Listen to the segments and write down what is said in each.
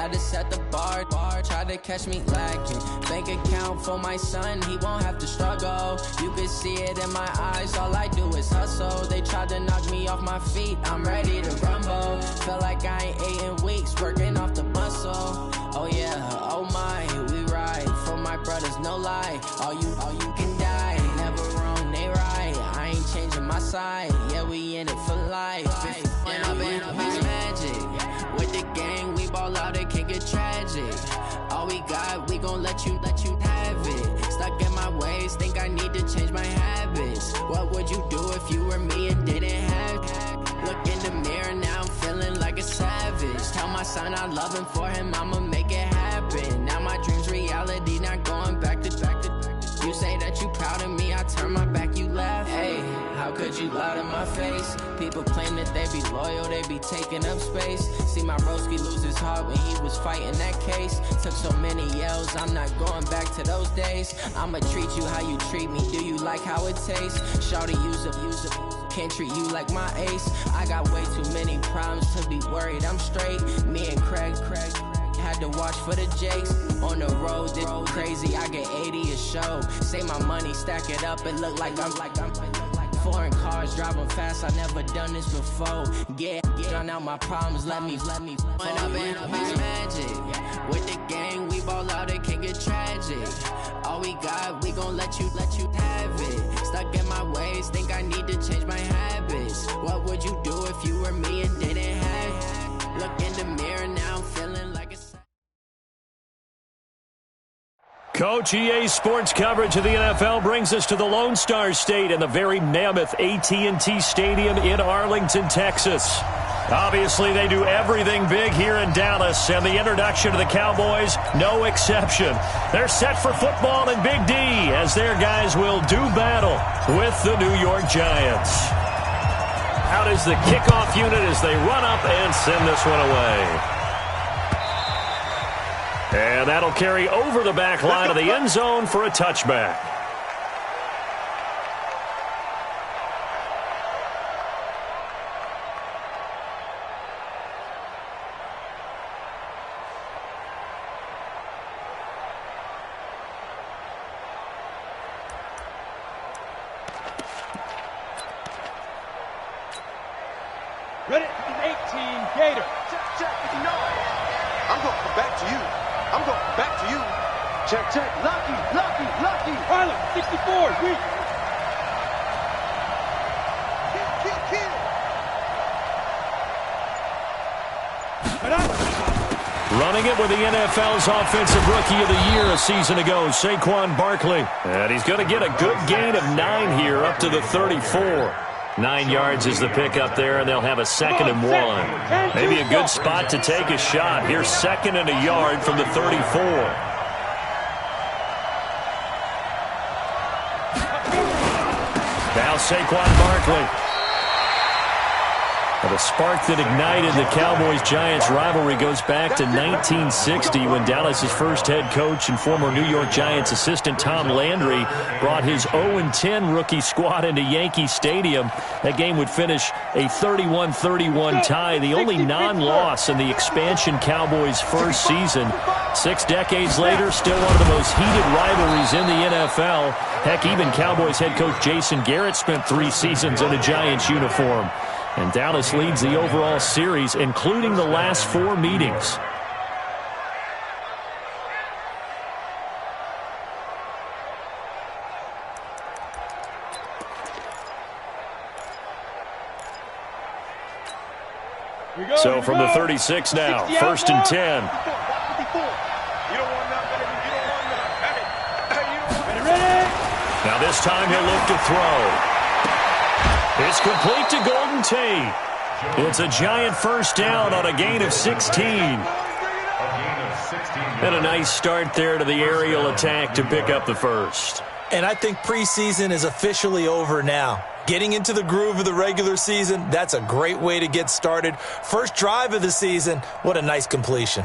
had to set the bar. Tried to catch me lacking. Bank account for my son, he won't have to struggle. You can see it in my eyes, all I do is hustle. They tried to knock me off my feet, I'm ready to rumble. Feel like I ain't ate in weeks, working off the muscle. Oh yeah, oh my, we ride for my brothers, no lie. All you can die, never wrong, they right. I ain't changing my side, yeah, we in it for life. And I've been magic. With the gang, we ball out, it can get tragic. All we got, we gon' let you have it. Stuck in my ways, think I need to change my habits. What would you do if you were me and didn't have it? Look in the mirror, now I'm feeling like a savage. Tell my son I love him, for him I'ma make it happen. Now my dream's reality, not going back to. You say that you proud of me, I turn my back, you laugh. Hey, how could you lie to my face? People claim that they be loyal, they be taking up space. See my broski lose his heart when he was fighting that case. Took so many yells, I'm not going back to those days. I'ma treat you how you treat me, do you like how it tastes? Shawty, use up, can't treat you like my ace. I got way too many problems to be worried, I'm straight. Me and Craig had to watch for the Jakes. On the road, this crazy, I get 80 a show. Say my money, stack it up, it look like I'm foreign cars, driving fast, I never done this before. Get on out my problems, let me When I've been magic. With the gang, we ball out, it can get tragic. All we got, we gon' let you have it. Stuck in my ways, think I need to change my habits. What would you do if you were me and didn't have it? Look in the mirror, now I'm feeling like a... Coach, EA Sports coverage of the NFL brings us to the Lone Star State and the very mammoth AT&T Stadium in Arlington, Texas. Obviously, they do everything big here in Dallas, and the introduction to the Cowboys, no exception. They're set for football in Big D as their guys will do battle with the New York Giants. Out is the kickoff unit as they run up and send this one away. And that'll carry over the back line of the end zone for a touchback. Ready, 18, Gator. No, I'm going to come back to you. I'm going back to you. Check. Lucky. Harlan, 64, weak. Kill. Running it with the NFL's Offensive Rookie of the Year a season ago, Saquon Barkley. And he's going to get a good gain of 9 here up to the 34. 9 yards is the pickup there, and they'll have a 2nd and 1. Maybe a good spot to take a shot. Here's 2nd and a yard from the 34. Now Saquon Barkley. The spark that ignited the Cowboys-Giants rivalry goes back to 1960 when Dallas's first head coach and former New York Giants assistant Tom Landry brought his 0-10 rookie squad into Yankee Stadium. That game would finish a 31-31 tie, the only non-loss in the expansion Cowboys' first season. 6 decades later, still one of the most heated rivalries in the NFL. Heck, even Cowboys head coach Jason Garrett spent 3 seasons in a Giants uniform. And Dallas leads the overall series, including the last 4 meetings. So from the 36 now, 1st and 10. Now this time he'll look to throw. It's complete to Golden Tate. It's a Giant first down on a gain of 16. And a nice start there to the aerial attack to pick up the first. And I think preseason is officially over now. Getting into the groove of the regular season, that's a great way to get started. First drive of the season, what a nice completion.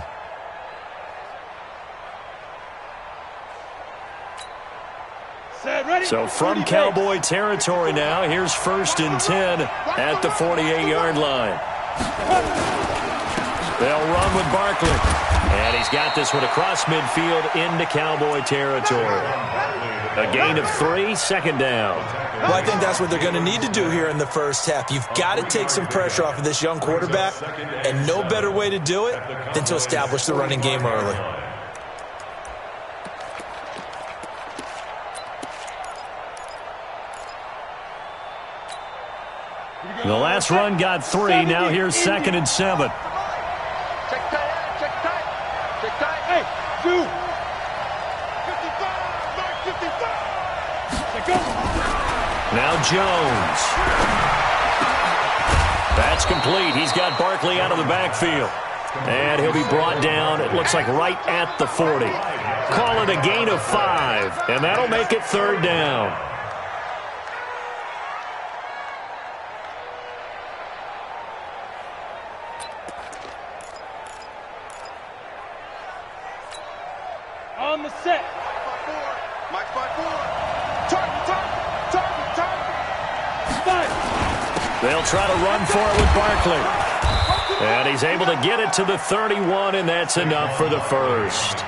So from Cowboy territory now, here's 1st and 10 at the 48-yard line. They'll run with Barkley. And he's got this one across midfield into Cowboy territory. A gain of 3, second down. Well, I think that's what they're going to need to do here in the first half. You've got to take some pressure off of this young quarterback, and no better way to do it than to establish the running game early. The last run got 3. Now here's 2nd and 7. Check tight, check tight, check tight. Hey, 2. 55, mark 55. Now Jones. That's complete. He's got Barkley out of the backfield. And he'll be brought down, it looks like right at the 40. Call it a gain of 5, and that'll make it 3rd down. On the set. Mike 5-4. Target. 5. They'll try to run for it with Barkley. And he's able to get it to the 31, and that's enough for the first.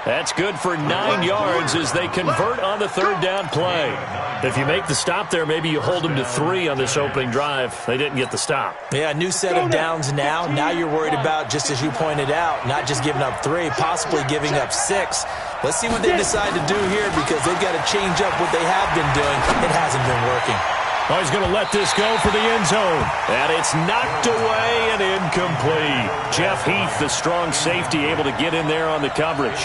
That's good for 9 yards as they convert on the 3rd down play. If you make the stop there, maybe you hold them to 3 on this opening drive. They didn't get the stop. Yeah, new set of downs now. Now you're worried about, just as you pointed out, not just giving up 3, possibly giving up 6. Let's see what they decide to do here, because they've got to change up what they have been doing. It hasn't been working. Oh, he's going to let this go for the end zone. And it's knocked away and incomplete. Jeff Heath, the strong safety, able to get in there on the coverage.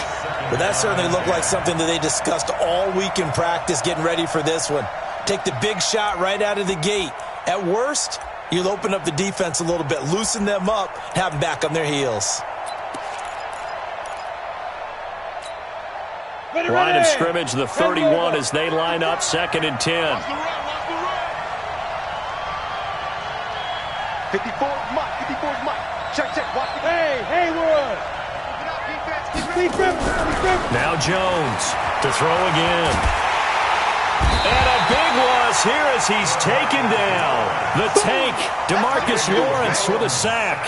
But that certainly looked like something that they discussed all week in practice, getting ready for this one. Take the big shot right out of the gate. At worst, you'll open up the defense a little bit, loosen them up, have them back on their heels. Line of scrimmage, the 31, as they line up 2nd and 10. 54's Mike. 54's Mike. Check. Watch it. Hey, Haywood. Keep grip. Now Jones to throw again. And a big loss here as he's taken down. The tank, DeMarcus Lawrence with a sack.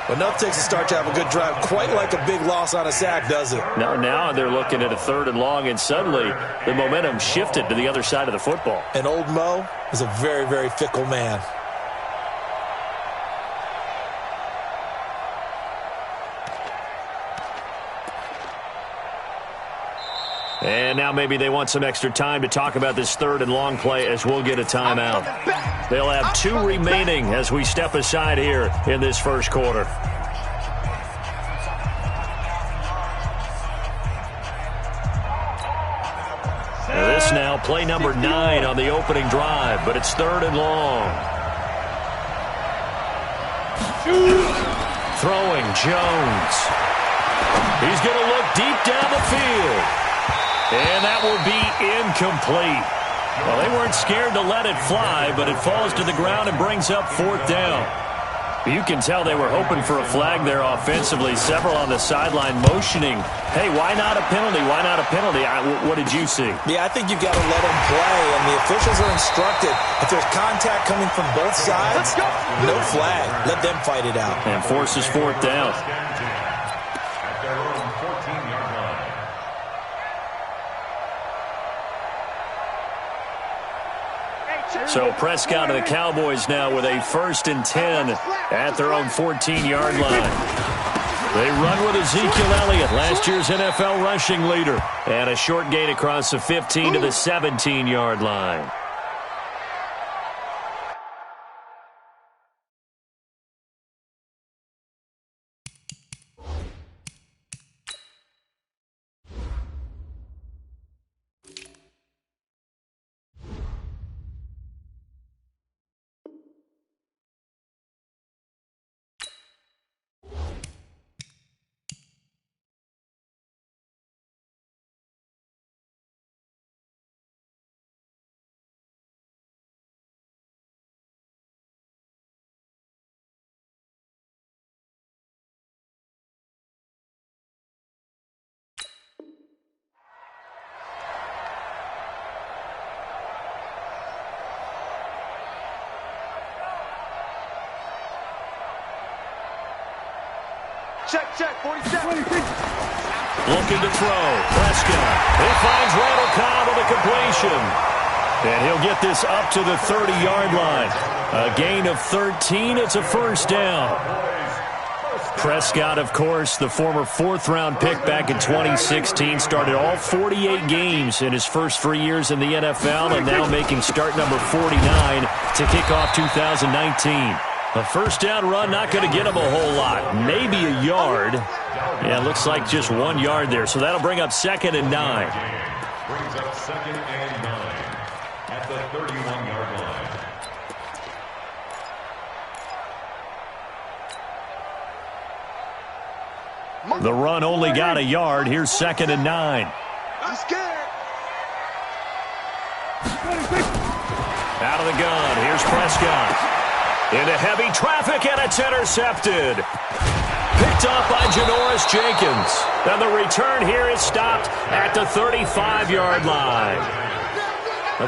But enough takes a start to have a good drive. Quite like a big loss on a sack, does it? Now they're looking at a 3rd and long, and suddenly the momentum shifted to the other side of the football. And old Mo is a very, very fickle man. And now maybe they want some extra time to talk about this 3rd and long play, as we'll get a timeout. They'll have 2 remaining as we step aside here in this first quarter. This now play number 9 on the opening drive, but it's 3rd and long. Throwing Jones. He's going to look deep down the field. And that will be incomplete. Well, they weren't scared to let it fly, but it falls to the ground and brings up 4th down. You can tell they were hoping for a flag there offensively. Several on the sideline motioning, hey, why not a penalty? Why not a penalty? What did you see? Yeah, I think you've got to let them play, and the officials are instructed. If there's contact coming from both sides, no flag. Let them fight it out. And forces 4th down. So Prescott and the Cowboys now with a 1st and 10 at their own 14-yard line. They run with Ezekiel Elliott, last year's NFL rushing leader, and a short gain across the 15 to the 17-yard line. check, 47. Looking to throw. Prescott. He finds Randall Cobb with a completion. And he'll get this up to the 30-yard line. A gain of 13. It's a first down. Prescott, of course, the former fourth-round pick back in 2016, started all 48 games in his first 3 years in the NFL, and now making start number 49 to kick off 2019. A first down run, not going to get him a whole lot. Maybe a yard. Yeah, it looks like just 1 yard there. So that'll bring up 2nd and 9. Brings up 2nd and 9 at the 31-yard line. The run only got a yard. Here's 2nd and 9. I'm scared. Out of the gun. Here's Prescott. Into heavy traffic, and it's intercepted. Picked off by Janoris Jenkins. And the return here is stopped at the 35-yard line.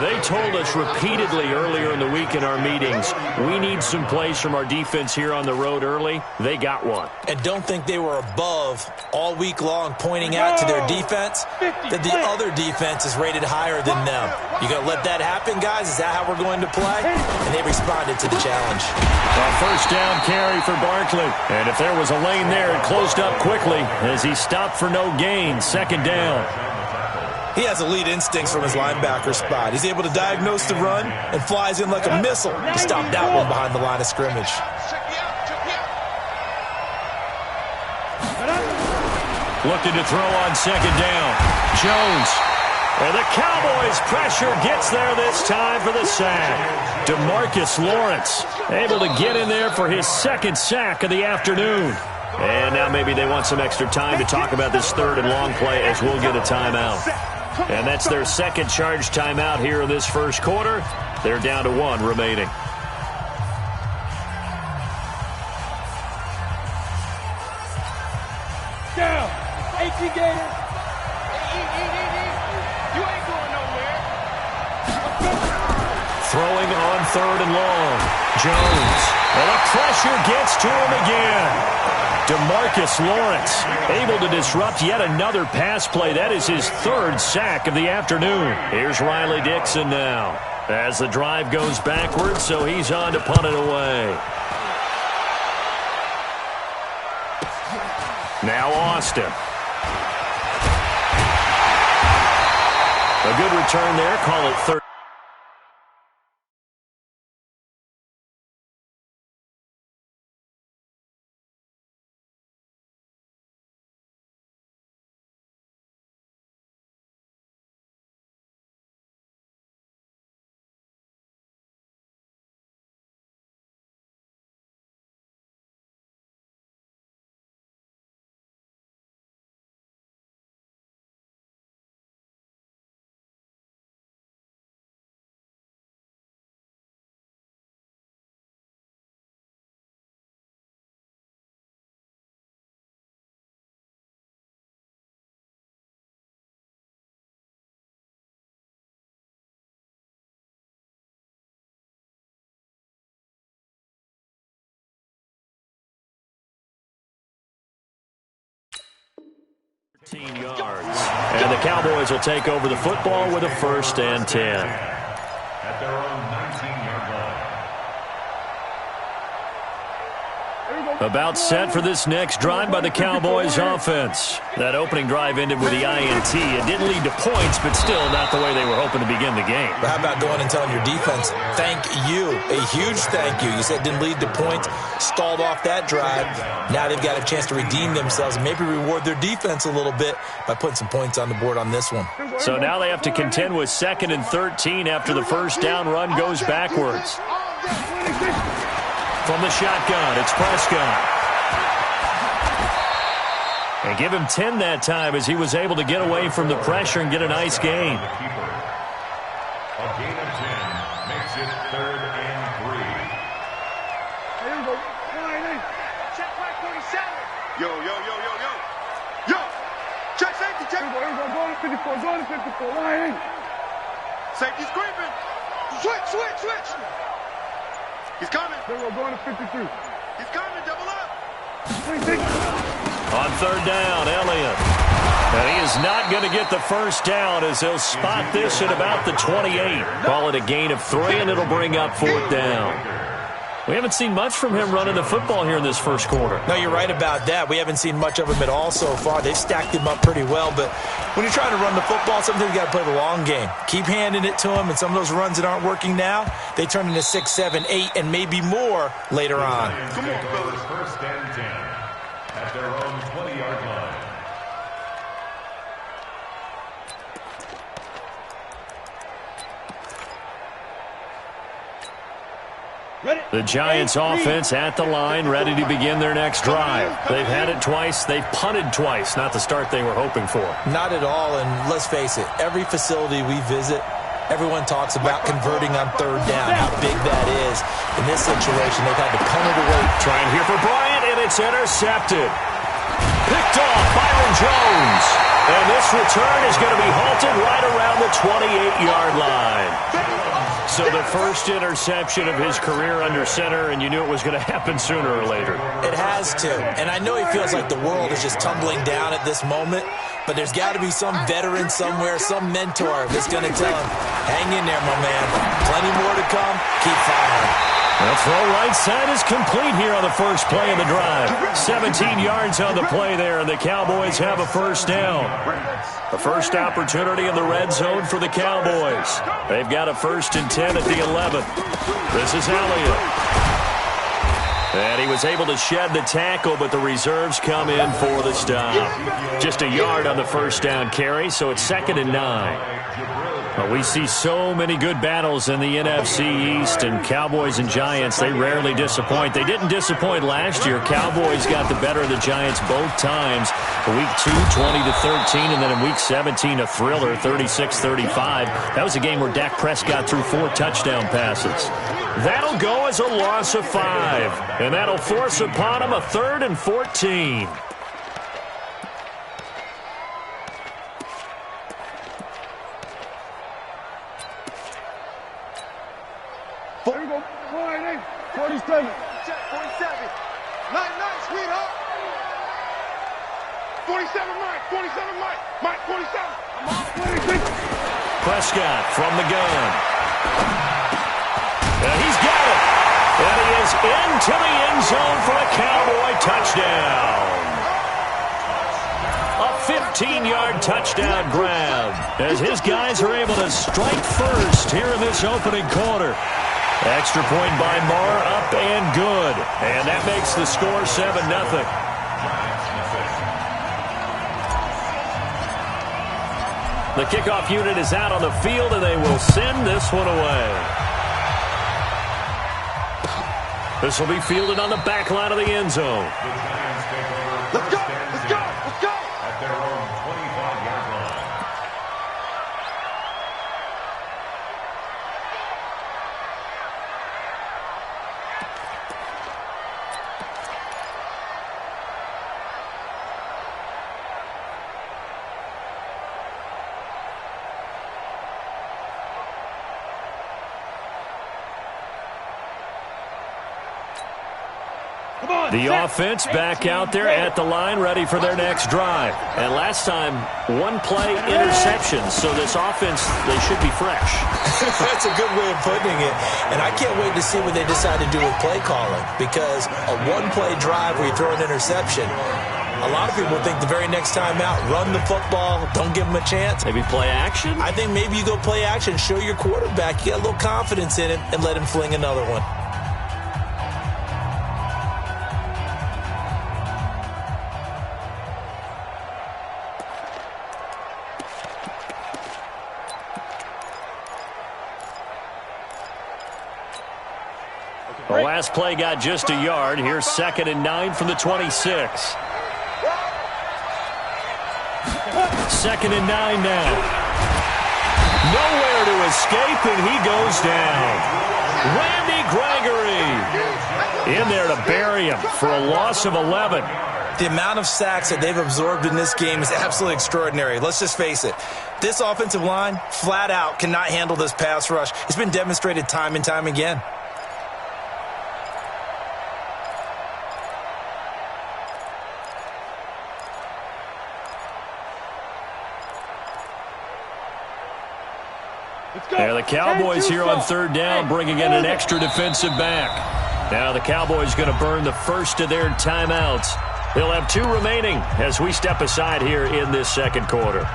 They told us repeatedly earlier in the week in our meetings, we need some plays from our defense here on the road early. They got one. And don't think they were above all week long pointing out to their defense that the other defense is rated higher than them. You going to let that happen, guys? Is that how we're going to play? And they responded to the challenge. A first down carry for Barkley. And if there was a lane there, it closed up quickly as he stopped for no gain. 2nd down. He has elite instincts from his linebacker spot. He's able to diagnose the run and flies in like a missile to stop that one behind the line of scrimmage. Looking to throw on 2nd down. Jones. And the Cowboys' pressure gets there this time for the sack. DeMarcus Lawrence able to get in there for his 2nd sack of the afternoon. And now maybe they want some extra time to talk about this 3rd and long play as we'll get a timeout. And that's their 2nd charge timeout here in this first quarter. They're down to 1 remaining. Down. 18 Gators. You ain't going nowhere. Throwing on 3rd and long. Jones. And the pressure gets to him again. DeMarcus Lawrence able to disrupt yet another pass play. That is his 3rd sack of the afternoon. Here's Riley Dixon now as the drive goes backwards, so he's on to punt it away. Now Austin. A good return there. Call it 3rd. Yards. And the Cowboys will take over the football with a 1st and 10. At their own 19-yard line. About set for this next drive by the Cowboys offense. That opening drive ended with the INT. It didn't lead to points, but still not the way they were hoping to begin the game. But how about going and telling your defense, thank you, a huge thank you. You said it didn't lead to points, stalled off that drive. Now they've got a chance to redeem themselves and maybe reward their defense a little bit by putting some points on the board on this one. So now they have to contend with 2nd and 13 after the first down run goes backwards. From the shotgun, it's Prescott. And give him 10 that time as he was able to get away from the pressure and get a nice gain. A gain of 10 makes it 3rd and 3. Here we go. Check right 47. Yo. Check safety, check. Here we go. Go to 54. Go to 54. Line. Safety's creeping. Switch. He's coming. Here we go. Go to 53. He's coming. Double up. 26. On third down, Elliott. And he is not going to get the first down as they'll spot this at about the 28. Call it a gain of 3, and it'll bring up fourth down. We haven't seen much from him running the football here in this first quarter. No, you're right about that. We haven't seen much of him at all so far. They've stacked him up pretty well, but when you're trying to run the football, sometimes you got to play the long game. Keep handing it to him, and some of those runs that aren't working now, they turn into 6, 7, 8, and maybe more later on. Come on, fellas. First and 10 at their own 20-yard line. The Giants offense at the line, ready to begin their next drive. They've had it twice. They've punted twice. Not the start they were hoping for. Not at all, and let's face it, every facility we visit, everyone talks about converting on third down, how big that is. In this situation, they've had to punt it away. Trying here for Bryant, and it's intercepted. Picked off Byron Jones. And this return is going to be halted right around the 28-yard line. So the first interception of his career under center, and you knew it was going to happen sooner or later. It has to. And I know he feels like the world is just tumbling down at this moment, but there's got to be some veteran somewhere, some mentor that's going to tell him, hang in there, my man. Plenty more to come. Keep firing. The throw right side is complete here on the first play of the drive. 17 yards on the play there, and the Cowboys have a first down. The first opportunity in the red zone for the Cowboys. They've got a 1st and 10 at the 11. This is Elliott. And he was able to shed the tackle, but the reserves come in for the stop. Just a yard on the first down carry, so it's 2nd and 9. Well, we see so many good battles in the NFC East, and Cowboys and Giants, they rarely disappoint. They didn't disappoint last year. Cowboys got the better of the Giants both times. Week 2, 20-13, and then in Week 17, a thriller, 36-35. That was a game where Dak Prescott threw 4 touchdown passes. That'll go as a loss of 5, and that'll force upon him a 3rd and 14. There we go. 47. Check 47. Night, sweetheart. 47, Mike. 47, Mike. Mike, 47. I'm on 26. Prescott from the gun. And he's got it. And he is into the end zone for a Cowboy touchdown. A 15-yard touchdown grab as his guys are able to strike first here in this opening quarter. Extra point by Marr, up and good. And that makes the score 7-0. The kickoff unit is out on the field, and they will send this one away. This will be fielded on the back line of the end zone. Let's go. Let's go. Let's go. At their own 25-yard line. The offense back out there at the line, ready for their next drive. And last time, 1-play interception. So this offense, they should be fresh. That's a good way of putting it. And I can't wait to see what they decide to do with play calling, because a 1-play drive where you throw an interception, a lot of people think the very next time out, run the football, don't give them a chance. Maybe play action? I think maybe you go play action, show your quarterback, you got a little confidence in him, and let him fling another one. The last play got just a yard. Here's 2nd and 9 from the 26. 2nd and 9 now. Nowhere to escape, and he goes down. Randy Gregory in there to bury him for a loss of 11. The amount of sacks that they've absorbed in this game is absolutely extraordinary. Let's just face it. This offensive line, flat out, cannot handle this pass rush. It's been demonstrated time and time again. And the Cowboys here on third down, bringing in an extra defensive back. Now the Cowboys going to burn the first of their timeouts. They'll have 2 remaining as we step aside here in this second quarter.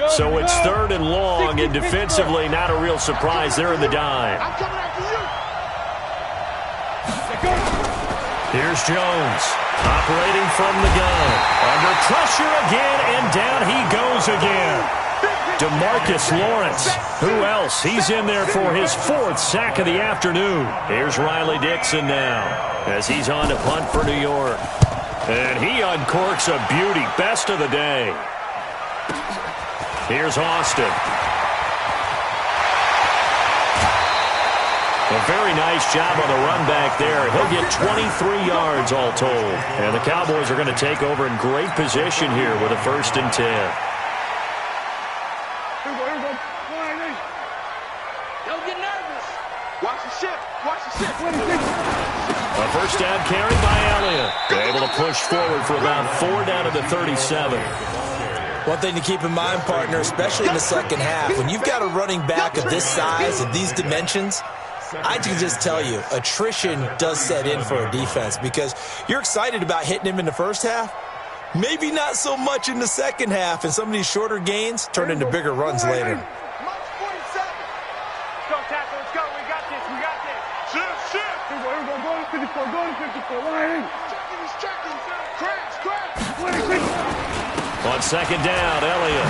So it's third and long, and defensively not a real surprise. They're in the dime. I'm coming after you. Here's Jones, operating from the gun. Under pressure again, and down he goes again. DeMarcus Lawrence. Who else? He's in there for his 4th sack of the afternoon. Here's Riley Dixon now as he's on to punt for New York. And he uncorks a beauty. Best of the day. Here's Austin. A very nice job on the run back there. He'll get 23 yards all told. And the Cowboys are going to take over in great position here with a 1st and 10. Don't get nervous. Watch the ship. Watch the ship. A 1st down carry by Elliott. They're able to push forward for about 4 down to the 37. One thing to keep in mind, partner, especially in the second half, when you've got a running back of this size and these dimensions, I can just tell you, attrition does set in for a defense because you're excited about hitting him in the first half. Maybe not so much in the second half, and some of these shorter gains turn into bigger runs later. March 47. Go, tackle. Let's go. We got this. We got this. Shift. Go to 54. Go to 54. Checking. Crash. On second down, Elliott.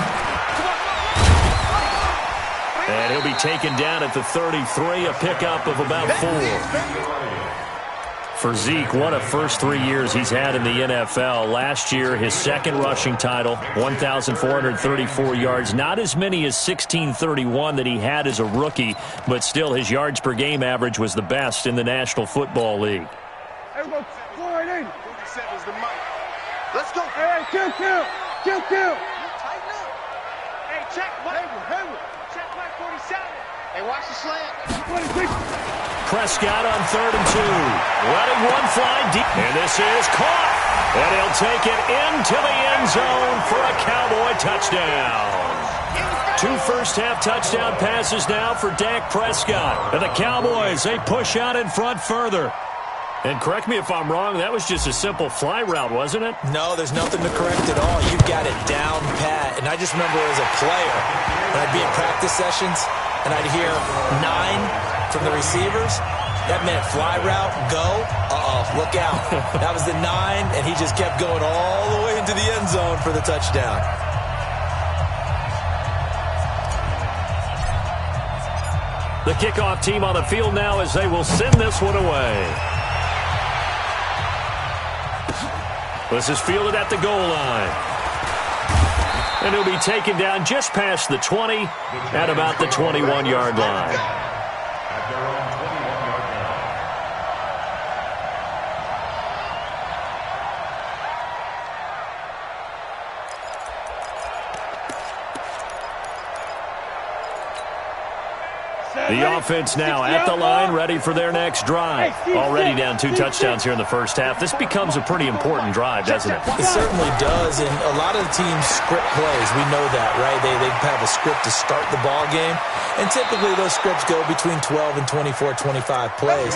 And he'll be taken down at the 33, a pickup of about 4. For Zeke, what a first 3 years he's had in the NFL. Last year, his 2nd rushing title, 1,434 yards. Not as many as 1,631 that he had as a rookie, but still his yards per game average was the best in the National Football League. Everybody, 4-8. 47's the mic. Let's go. Hey, kill. Tighten up. Hey, check. Check my 47. Hey, watch the slant. 26. Prescott on 3rd and 2. Letting one fly deep. And this is caught. And he'll take it into the end zone for a Cowboy touchdown. 2 first-half touchdown passes now for Dak Prescott. And the Cowboys, they push out in front further. And correct me if I'm wrong, that was just a simple fly route, wasn't it? No, there's nothing to correct at all. You've got it down pat. And I just remember as a player, when I'd be in practice sessions, and I'd hear 9 from the receivers, that meant fly route, go, look out. That was the 9, and he just kept going all the way into the end zone for the touchdown. The kickoff team on the field now as they will send this one away. This is fielded at the goal line. And he'll be taken down just past the 20 at about the 21-yard line. At their own 21-yard line. The offense now at the line, ready for their next drive. Already down 2 touchdowns here in the first half. This becomes a pretty important drive, doesn't it? It certainly does, and a lot of the teams script plays. We know that, right? They have a script to start the ball game, and typically those scripts go between 12 and 24, 25 plays.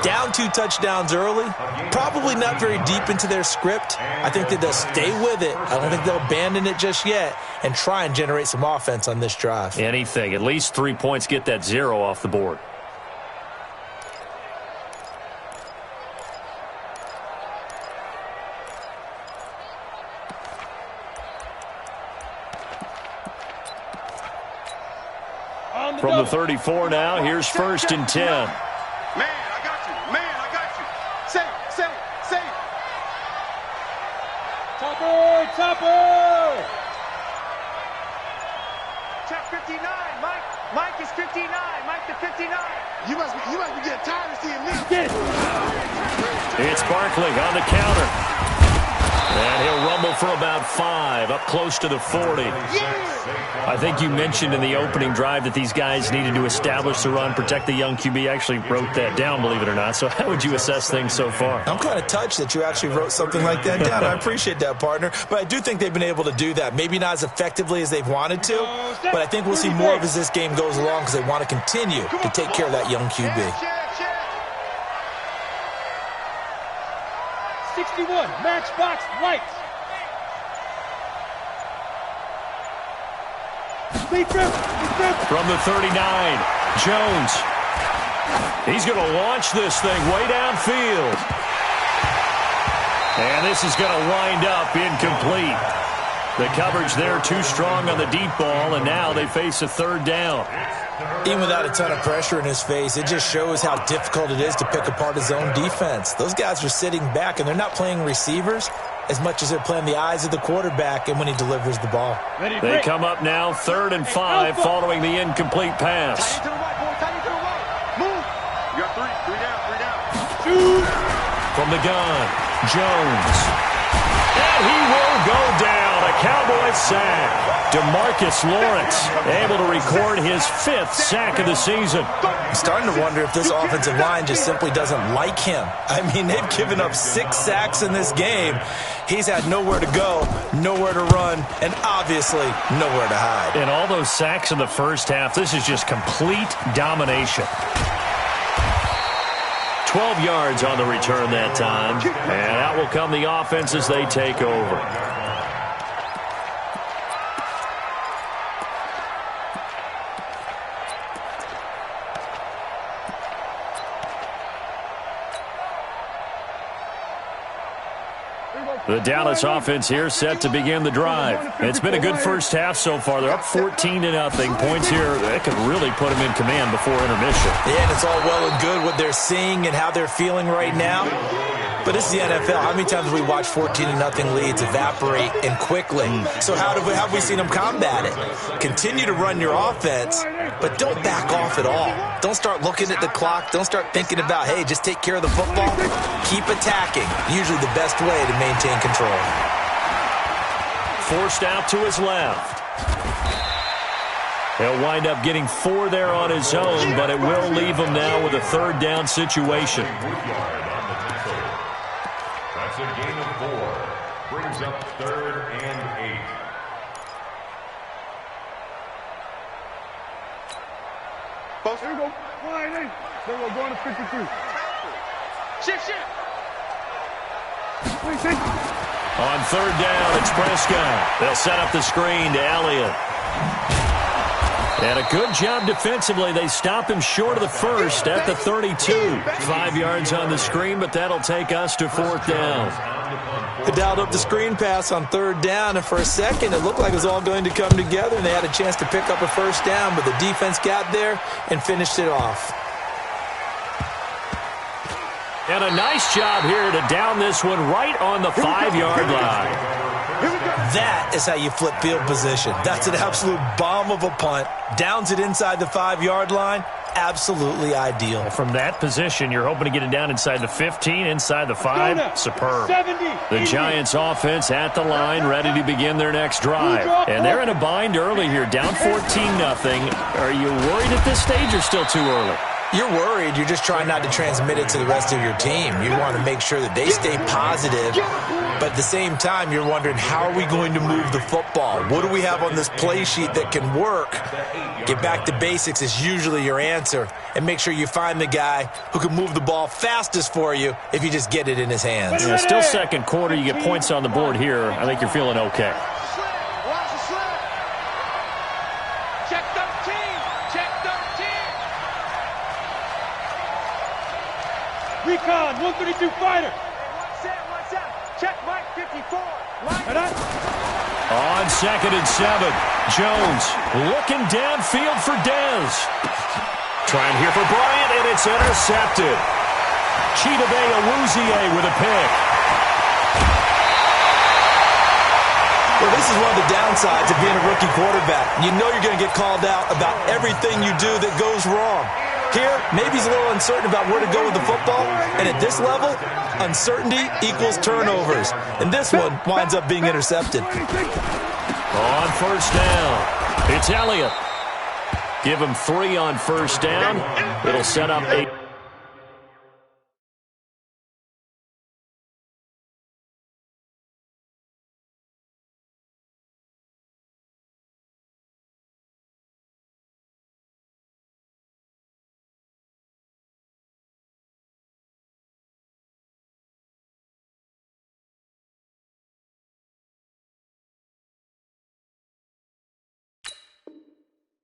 Down 2 touchdowns early, probably not very deep into their script. I think that they'll stay with it. I don't think they'll abandon it just yet and try and generate some offense on this drive. Anything. At least 3 points, get that 0 off the board. From the 34 now, here's 1st and 10. Man, I got you. Say it. Topper! Check 59. Mike is 59. Mike to 59. You must be getting tired of seeing me. It's Barkley on the counter. And he'll rumble for about 5, up close to the 40. I think you mentioned in the opening drive that these guys needed to establish the run, protect the young QB. I actually wrote that down, believe it or not. So how would you assess things so far? I'm kind of touched that you actually wrote something like that down. I appreciate that, partner. But I do think they've been able to do that. Maybe not as effectively as they've wanted to, but I think we'll see more of as this game goes along because they want to continue to take care of that young QB. 61, matchbox lights. From the 39, Jones. He's going to launch this thing way downfield. And this is going to wind up incomplete. The coverage there too strong on the deep ball, and now they face a 3rd down. Even without a ton of pressure in his face, it just shows how difficult it is to pick apart his own defense. Those guys are sitting back, and they're not playing receivers as much as they're playing the eyes of the quarterback and when he delivers the ball. They come up now 3rd and 5 following the incomplete pass. Tight end to the right, boy. Tight end to the right. Move. You got 3 down. From the gun, Jones. And he will go down. A Cowboy sack. DeMarcus Lawrence able to record his 5th sack of the season. I'm starting to wonder if this offensive line just simply doesn't like him. I mean, they've given up 6 sacks in this game. He's had nowhere to go, nowhere to run, and obviously nowhere to hide. And all those sacks in the first half, this is just complete domination. 12 yards on the return that time. And out will come the offense as they take over. The Dallas offense here set to begin the drive. It's been a good first half so far. They're up 14-0. Points here, that could really put them in command before intermission. Yeah, and it's all well and good what they're seeing and how they're feeling right now. But this is the NFL. How many times have we watched 14-0 leads evaporate and quickly? So how have we seen them combat it? Continue to run your offense, but don't back off at all. Don't start looking at the clock. Don't start thinking about, hey, just take care of the football. Keep attacking. Usually the best way to maintain control. Forced out to his left. He'll wind up getting 4 there on his own, but it will leave him now with a 3rd down situation. That's a gain of 4. Brings up 3rd and 8. Folks, here we go. Line 8. Then we're going to 53. Shift. On 3rd down, it's Prescott. They'll set up the screen to Elliott. And a good job defensively. They stop him short of the first at the 32. 5 yards on the screen, but that'll take us to 4th down. They dialed up the screen pass on 3rd down, and for a second it looked like it was all going to come together, and they had a chance to pick up a 1st down, but the defense got there and finished it off. And a nice job here to down this one right on the 5-yard line. That is how you flip field position. That's an absolute bomb of a punt. Downs it inside the 5-yard line. Absolutely ideal. From that position, you're hoping to get it down inside the 15, inside the 5. Superb. The Giants offense at the line, ready to begin their next drive. And they're in a bind early here, down 14-0. Are you worried at this stage or still too early? You're worried. You're just trying not to transmit it to the rest of your team. You want to make sure that they stay positive. But at the same time, you're wondering, how are we going to move the football? What do we have on this play sheet that can work? Get back to basics is usually your answer. And make sure you find the guy who can move the ball fastest for you if you just get it in his hands. Yeah, still second quarter. You get points on the board here. I think you're feeling okay. Check 13. Check 13. Recon, 132 fighter. One set. Check Mike 54. On 2nd and 7, Jones looking downfield for Dez. Trying here for Bryant, and it's intercepted. Chidobe Awuzie with a pick. Well, this is one of the downsides of being a rookie quarterback. You know you're going to get called out about everything you do that goes wrong. Here, maybe he's a little uncertain about where to go with the football, and at this level, uncertainty equals turnovers. And this one winds up being intercepted. On first down, it's Elliott. Give him 3 on first down. It'll set up 8.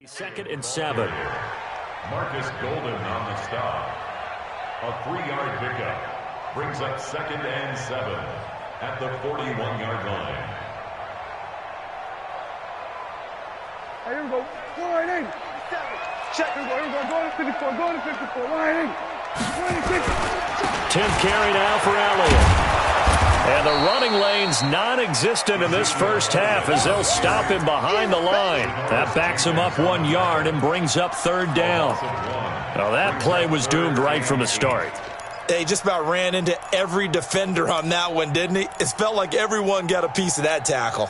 Second and 7. Marcus Golden on the stop. A 3-yard pickup brings up 2nd and 7 at the 41-yard line. Hey, here we go. Line in. Check. Here we go. Go to 54. Go to 54. Line in. 26. 10th carry now for Elliott. And the running lane's non-existent in this first half as they'll stop him behind the line. That backs him up 1 yard and brings up 3rd down. Now that play was doomed right from the start. He just about ran into every defender on that one, didn't he? It felt like everyone got a piece of that tackle.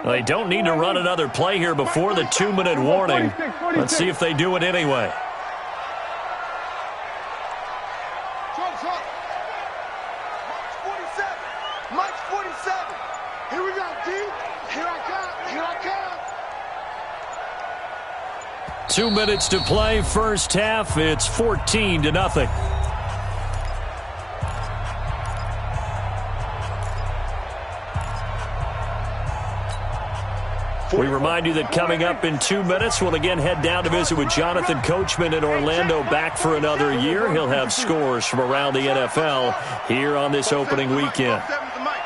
They don't need to run another play here before the 2-minute warning. Let's see if they do it anyway. Mike's 47. Here we go, D. Here I come. Here I come. 2 minutes to play, first half. It's 14-0. We remind you that coming up in 2 minutes, we'll again head down to visit with Jonathan Coachman in Orlando, back for another year. He'll have scores from around the NFL here on this opening weekend. 47's the mic.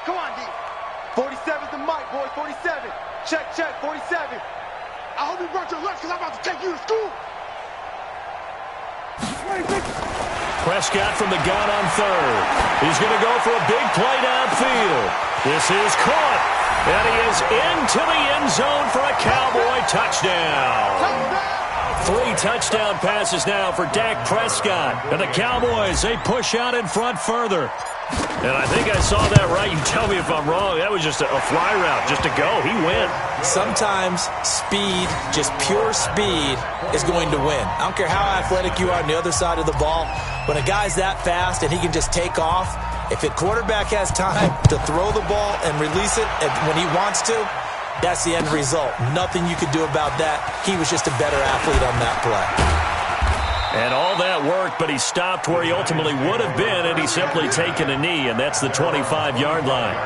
Come on, D. 47's the mic, boys. 47. Check, 47. I hope you brought your lunch because I'm about to take you to school. Prescott from the gun on 3rd. He's going to go for a big play downfield. This is caught. And he is into the end zone for a Cowboy touchdown. 3 touchdown passes now for Dak Prescott. And the Cowboys, they push out in front further. And I think I saw that right. You tell me if I'm wrong. That was just a fly route, just to go. He went. Sometimes speed, just pure speed, is going to win. I don't care how athletic you are on the other side of the ball. When a guy's that fast and he can just take off, if a quarterback has time to throw the ball and release it when he wants to, that's the end result. Nothing you could do about that. He was just a better athlete on that play. And all that worked, but he stopped where he ultimately would have been, and he's simply taken a knee, and that's the 25-yard line.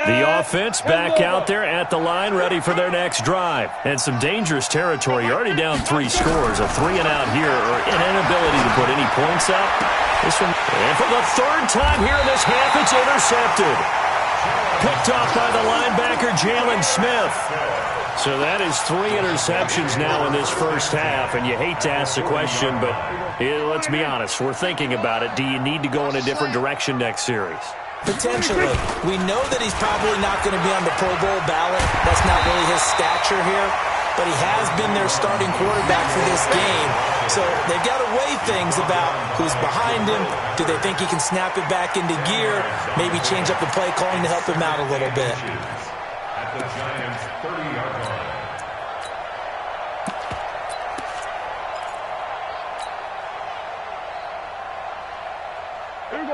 The offense back out there at the line, ready for their next drive. And some dangerous territory. You're already down 3 scores. A 3-and-out here, or an inability to put any points up. This one, and for the 3rd time here in this half, it's intercepted. Picked off by the linebacker, Jalen Smith. So that is 3 interceptions now in this first half. And you hate to ask the question, but let's be honest. We're thinking about it. Do you need to go in a different direction next series? Potentially. We know that he's probably not going to be on the Pro Bowl ballot. That's not really his stature here. But he has been their starting quarterback for this game. So they've got to weigh things about who's behind him. Do they think he can snap it back into gear? Maybe change up the play calling to help him out a little bit. At the Giants' 30-yard line.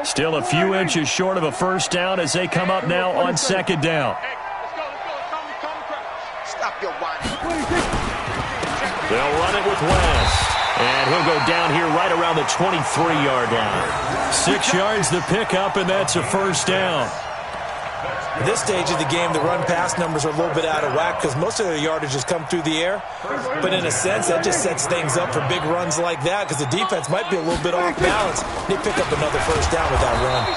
Still a few inches short of a first down as they come up now on 2nd down. Stop your whining. They'll run it with West. And he'll go down here right around the 23-yard line. 6 yards the pickup, and that's a first down. At this stage of the game, the run-pass numbers are a little bit out of whack because most of their yardage has come through the air. But in a sense, that just sets things up for big runs like that because the defense might be a little bit off balance. They pick up another first down with that run.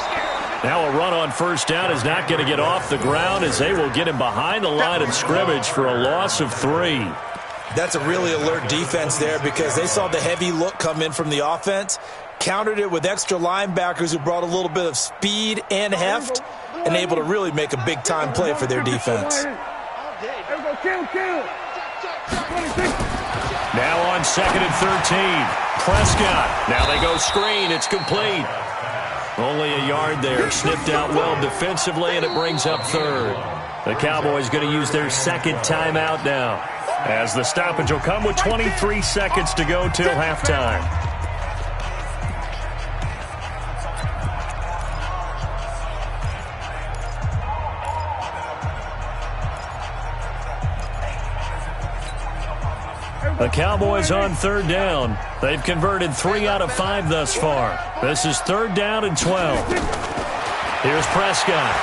Now a run on first down is not going to get off the ground as they will get him behind the line of scrimmage for a loss of 3. That's a really alert defense there because they saw the heavy look come in from the offense, countered it with extra linebackers who brought a little bit of speed and heft, and able to really make a big-time play for their defense. Now on 2nd and 13. Prescott. Now they go screen. It's complete. Only a yard there. Snipped out well defensively, and it brings up 3rd. The Cowboys going to use their 2nd timeout now, as the stoppage will come with 23 seconds to go till halftime. The Cowboys on 3rd down. They've converted 3 out of 5 thus far. This is 3rd down and 12. Here's Prescott.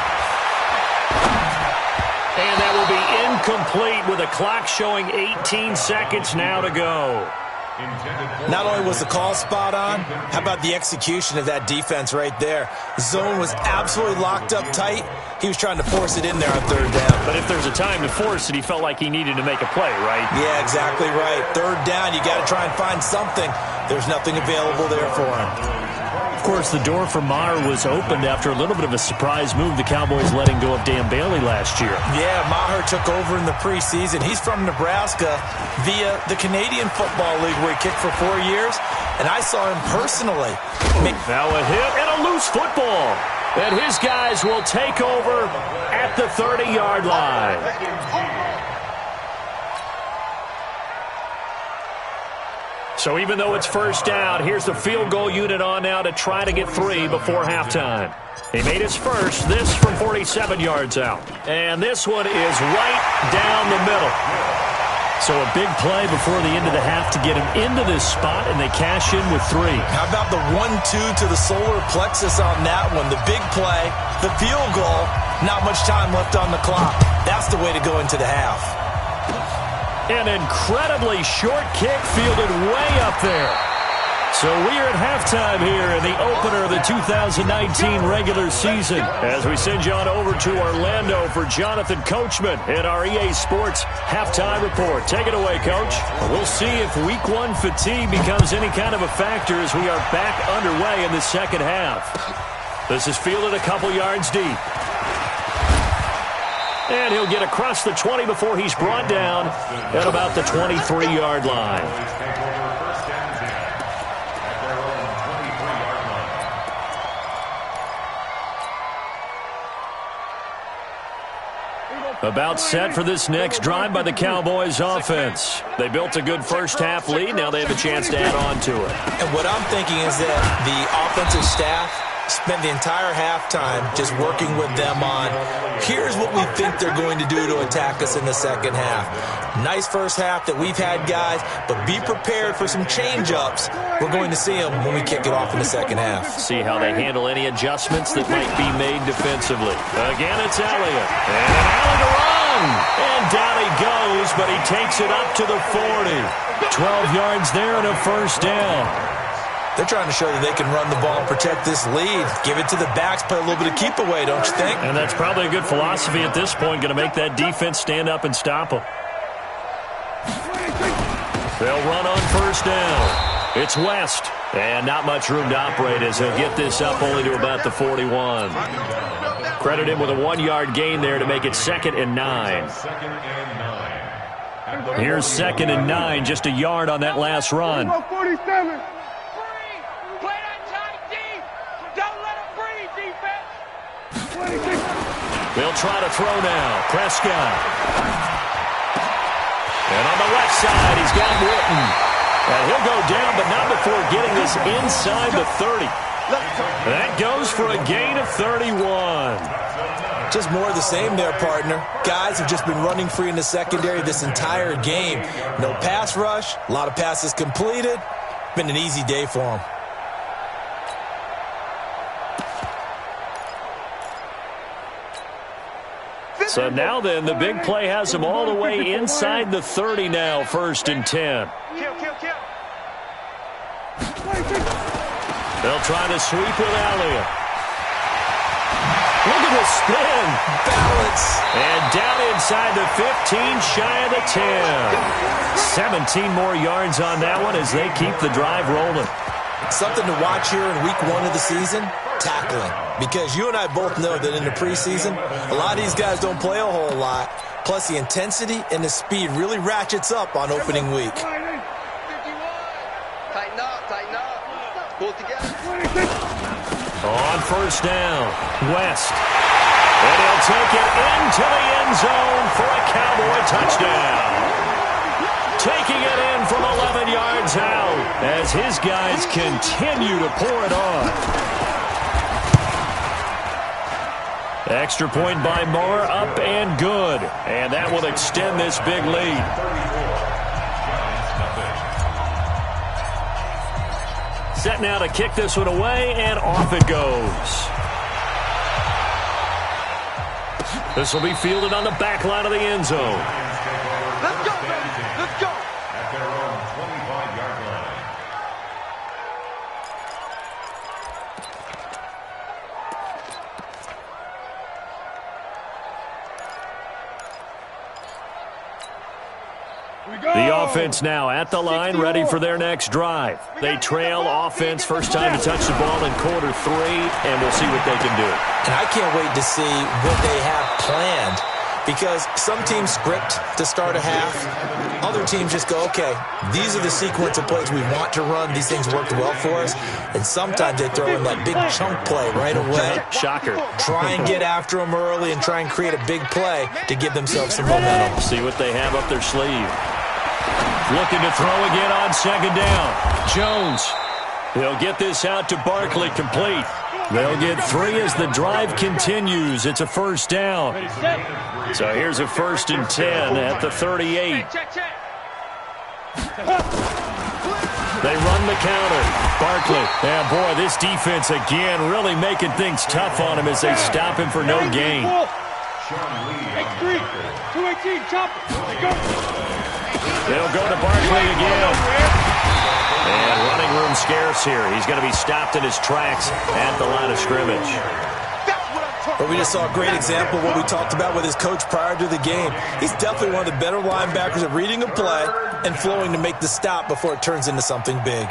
And that will be incomplete with a clock showing 18 seconds now to go. Not only was the call spot on, how about the execution of that defense right there? Zone was absolutely locked up tight. He was trying to force it in there on 3rd down. But if there's a time to force it, he felt like he needed to make a play, right? Yeah, exactly right. 3rd down, you got to try and find something. There's nothing available there for him. Of course, the door for Maher was opened after a little bit of a surprise move. The Cowboys letting go of Dan Bailey last year. Yeah, Maher took over in the preseason. He's from Nebraska via the Canadian Football League where he kicked for 4 years, and I saw him personally. Now a hit and a loose football. And his guys will take over at the 30-yard line. So even though it's 1st down, here's the field goal unit on now to try to get 3 before halftime. He made his first, this from 47 yards out. And this one is right down the middle. So a big play before the end of the half to get him into this spot, and they cash in with 3. How about the 1-2 to the solar plexus on that one? The big play, the field goal, not much time left on the clock. That's the way to go into the half. An incredibly short kick fielded way up there. So we are at halftime here in the opener of the 2019 regular season, as we send you on over to Orlando for Jonathan Coachman in our EA Sports Halftime Report. Take it away, Coach. We'll see if Week 1 fatigue becomes any kind of a factor as we are back underway in the second half. This is fielded a couple yards deep. And he'll get across the 20 before he's brought down at about the 23-yard line. About set for this next drive by the Cowboys offense. They built a good first half lead. Now they have a chance to add on to it. And what I'm thinking is that the offensive staff spent the entire halftime just working with them on, here's what we think they're going to do to attack us in the second half. Nice first half that we've had, guys, but be prepared for some change-ups. We're going to see them when we kick it off in the second half. See how they handle any adjustments that might be made defensively. Again, it's Elliott. And an alley to run. And down he goes, but he takes it up to the 40. 12 yards there and a first down. They're trying to show that they can run the ball and protect this lead. Give it to the backs, play a little bit of keep away, don't you think? And that's probably a good philosophy at this point, going to make that defense stand up and stop them. They'll run on first down. It's West. And not much room to operate as he'll get this up only to about the 41. Credit him with a 1-yard gain there to make it 2nd and 9. Here's 2nd and 9, just a yard on that last run. 47. They'll try to throw now. Prescott. And on the left side, he's got Witten. And he'll go down, but not before getting this inside the 30. That goes for a gain of 31. Just more of the same there, partner. Guys have just been running free in the secondary this entire game. No pass rush, a lot of passes completed. Been an easy day for them. So now then, the big play has him all the way inside the 30 now, 1st and 10. They'll try to sweep with Elliott. Look at the spin. Balance. And down inside the 15, shy of the 10. 17 more yards on that one as they keep the drive rolling. Something to watch here in week 1 of the season, tackling. Because you and I both know that in the preseason, a lot of these guys don't play a whole lot. Plus, the intensity and the speed really ratchets up on opening week. 51. Tighten up, tighten up. Pull it together. On first down, West. And he'll take it into the end zone for a Cowboy touchdown. Taking it in from 11 yards out as his guys continue to pour it on. Extra point by Moore, up and good. And that will extend this big lead. Set now to kick this one away, and off it goes. This will be fielded on the back line of the end zone. Let's go, baby. Let's go. At their own 25-yard line. The offense now at the line, ready for their next drive. They trail offense, first time to touch the ball in quarter 3, and we'll see what they can do. And I can't wait to see what they have planned, because some teams script to start a half. Other teams just go, okay, these are the sequence of plays we want to run. These things worked well for us. And sometimes they throw in that big chunk play right away. Shocker. Try and get after them early and try and create a big play to give themselves some momentum. See what they have up their sleeve. Looking to throw again on second down. Jones. He'll get this out to Barkley, complete. They'll get 3 as the drive continues. It's a first down. So here's a 1st and 10 at the 38. They run the counter. Barkley. Yeah, boy, this defense again really making things tough on him as they stop him for no gain. X3, 218, chop it. Go. They'll go to Barkley again. And running room scarce here. He's going to be stopped in his tracks at the line of scrimmage. But we just saw a great example of what we talked about with his coach prior to the game. He's definitely one of the better linebackers at reading a play and flowing to make the stop before it turns into something big.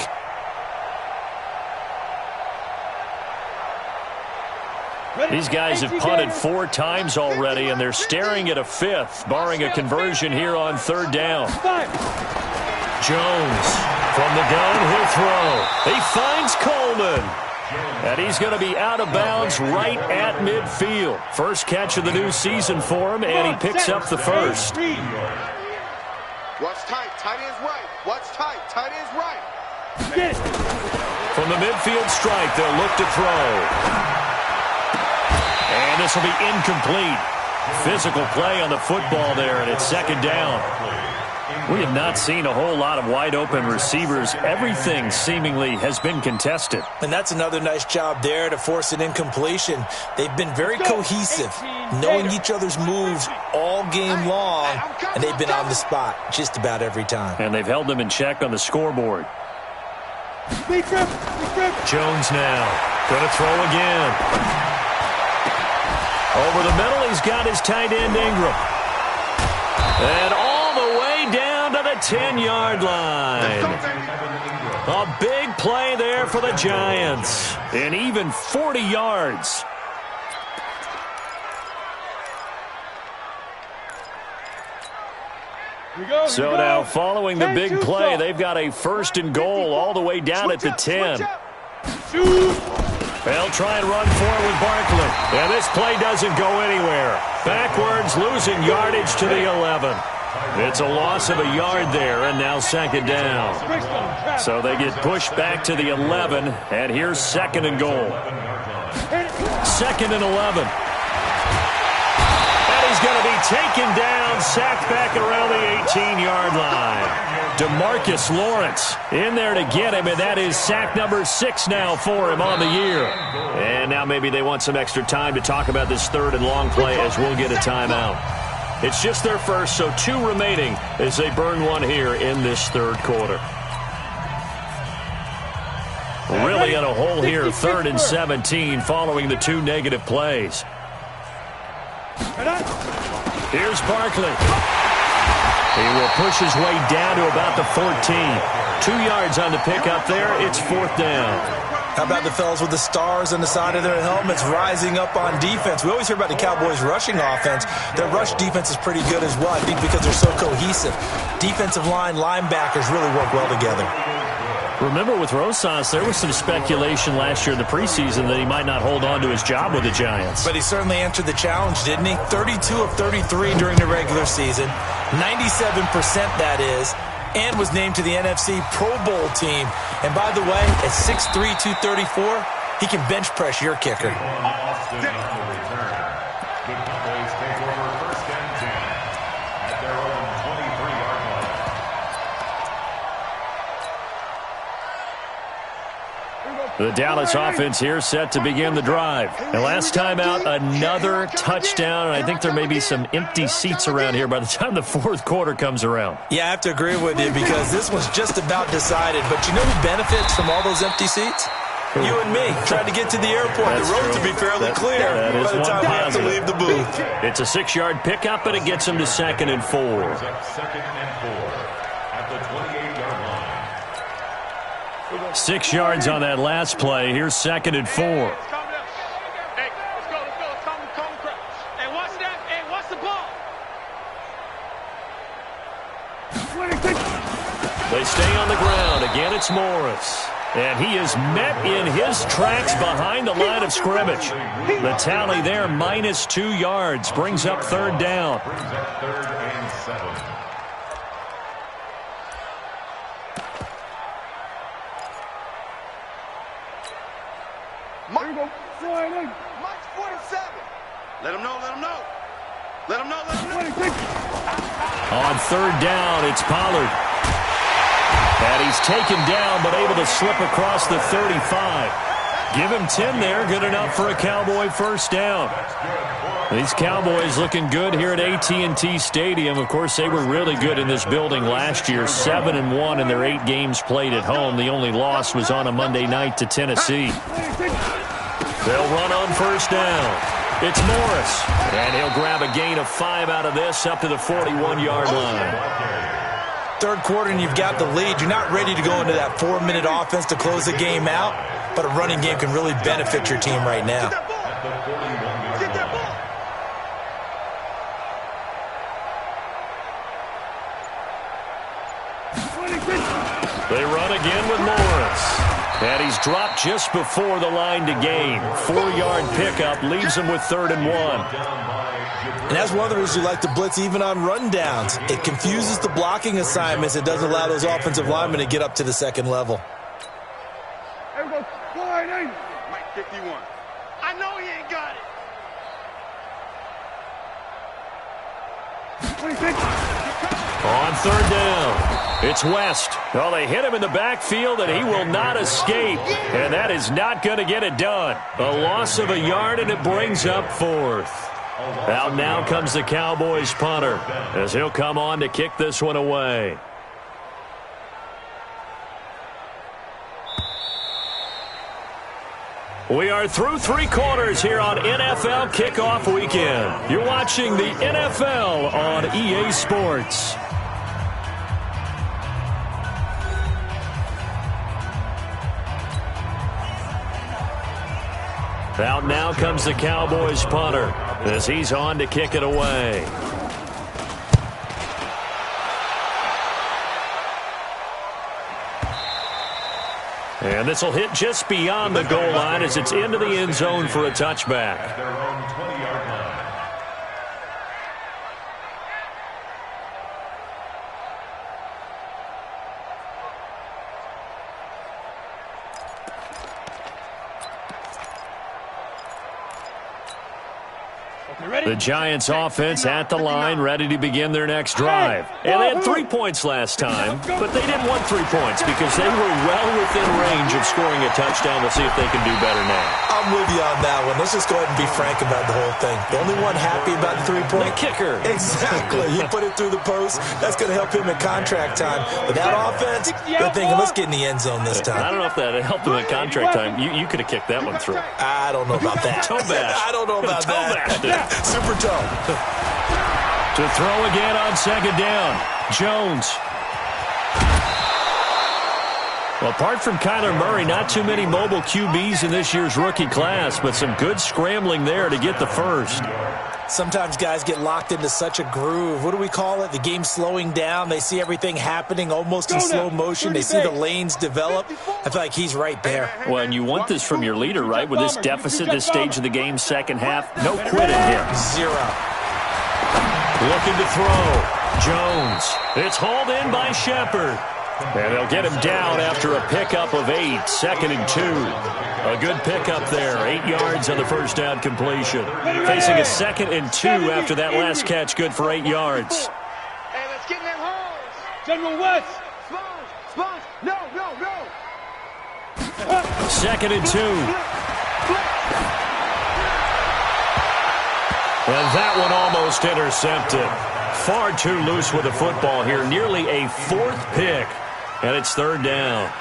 These guys have punted 4 times already, and they're staring at a 5th, barring a conversion here on 3rd down. Jones from the gun, he'll throw. He finds Coleman. And he's going to be out of bounds right at midfield. First catch of the new season for him, and he picks up the first. Watch tight. Tight end's right. Watch tight. Tight end's right. From the midfield strike, they'll look to throw. And this will be incomplete. Physical play on the football there, and it's second down. We have not seen a whole lot of wide-open receivers. Everything seemingly has been contested. And that's another nice job there to force an incompletion. They've been very cohesive, knowing each other's moves all game long, and they've been on the spot just about every time. And they've held them in check on the scoreboard. Jones now going to throw again. Over the middle, he's got his tight end, Ingram. And all the way down to the 10-yard line. A big play there for the Giants. And even 40 yards. So now, following the big play, they've got a 1st and goal all the way down at the 10. They'll try and run forward with Barkley. And this play doesn't go anywhere. Backwards, losing yardage to the 11. It's a loss of a yard there, and now second down. So they get pushed back to the 11, and here's 2nd and goal. 2nd and 11. And he's going to be taken down, sacked back around the 18-yard line. DeMarcus Lawrence in there to get him, and that is sack number 6 now for him on the year. And now maybe they want some extra time to talk about this 3rd and long play as we'll get a timeout. It's just their first, so 2 remaining as they burn one here in this 3rd quarter. Really in a hole here, 3rd and 17 following the 2 negative plays. Here's Barkley. He will push his way down to about the 14. 2 yards on the pickup there. It's 4th down. How about the fellas with the stars on the side of their helmets rising up on defense? We always hear about the Cowboys' rushing offense. Their rush defense is pretty good as well, I think, because they're so cohesive. Defensive line, linebackers really work well together. Remember, with Rosas, there was some speculation last year in the preseason that he might not hold on to his job with the Giants. But he certainly answered the challenge, didn't he? 32 of 33 during the regular season, 97% that is, and was named to the NFC Pro Bowl team. And by the way, at 6'3", 234, he can bench press your kicker. Austin on the return. The Cowboys take over 1st and 10 at their own 23-yard line. The Dallas offense here set to begin the drive. And last time out, another touchdown. And I think there may be some empty seats around here by the time the 4th quarter comes around. Yeah, I have to agree with you because this one's just about decided. But you know who benefits from all those empty seats? You and me. Tried to get to the airport. That's the road true. to be fairly clear by the time we have to leave the booth. It's a 6-yard pickup, and it gets him to 2nd and 4. Brings up 2nd and 4 at the 28-yard line. 6 yards on that last play. Here's 2nd and 4. Hey, let's go. Calm. Hey, watch that. Hey, watch the ball. They stay on the ground. Again, it's Morris. And he is met in his tracks behind the line of scrimmage. The tally there, -2 yards. Brings up 3rd down. Brings up 3rd and 7. Mike's 47. Let him know. On 3rd down, it's Pollard. And he's taken down, but able to slip across the 35. Give him 10 there. Good enough for a Cowboy 1st down. These Cowboys looking good here at AT&T Stadium. Of course, they were really good in this building last year. 7-1 in their 8 games played at home. The only loss was on a Monday night to Tennessee. They'll run on 1st down. It's Morris. And he'll grab a gain of 5 out of this up to the 41-yard line. 3rd quarter and you've got the lead. You're not ready to go into that 4-minute offense to close the game out, but a running game can really benefit your team right now. At the 41-yard line. They run again with Morris. And he's dropped just before the line to gain. 4-yard pickup leaves him with 3rd and 1. And that's one of the reasons you like to blitz even on rundowns. It confuses the blocking assignments. It doesn't allow those offensive linemen to get up to the 2nd level. Mike 51. I know he ain't got it. On 3rd down, it's West. Well, they hit him in the backfield, and he will not escape. And that is not going to get it done. A loss of a yard, and it brings up 4th. Out now comes the Cowboys punter, as he'll come on to kick this one away. We are through 3 quarters here on NFL Kickoff Weekend. You're watching the NFL on EA Sports. Out now comes the Cowboys punter as he's on to kick it away. And this will hit just beyond the goal line as it's into the end zone for a touchback. At their own 20-yard line. The Giants offense at the line, ready to begin their next drive. And they had 3 points last time, but they didn't want 3 points because they were well within range of scoring a touchdown. We'll see if they can do better now. I'm with you on that one. Let's just go ahead and be frank about the whole thing. The only one happy about the 3-point? The kicker. Exactly. He put it through the post. That's going to help him in contract time. But that offense, they're thinking, let's get in the end zone this time. I don't know if that helped him in contract time. You could have kicked that one through. I don't know about that. Toe bash. I don't know about Toe that. bashed it. Super toe. To throw again on second down. Jones. Well, apart from Kyler Murray, not too many mobile QBs in this year's rookie class, but some good scrambling there to get the first. Sometimes guys get locked into such a groove. What do we call it? The game slowing down. They see everything happening almost in slow motion. They see the lanes develop. I feel like he's right there. Well, and you want this from your leader, right? With this deficit, this stage of the game, second half, no quit in him. Zero. Looking to throw. Jones. It's hauled in by Shepard. And they'll get him down after a pickup of 8, 2nd and 2. A good pickup there, 8 yards on the first down completion. Facing a 2nd and 2 after that last catch, good for 8 yards. Hey, let's get in them holes. General West. Spons. No. 2nd and 2. And that one almost intercepted. Far too loose with the football here. Nearly a 4th pick. And it's 3rd down.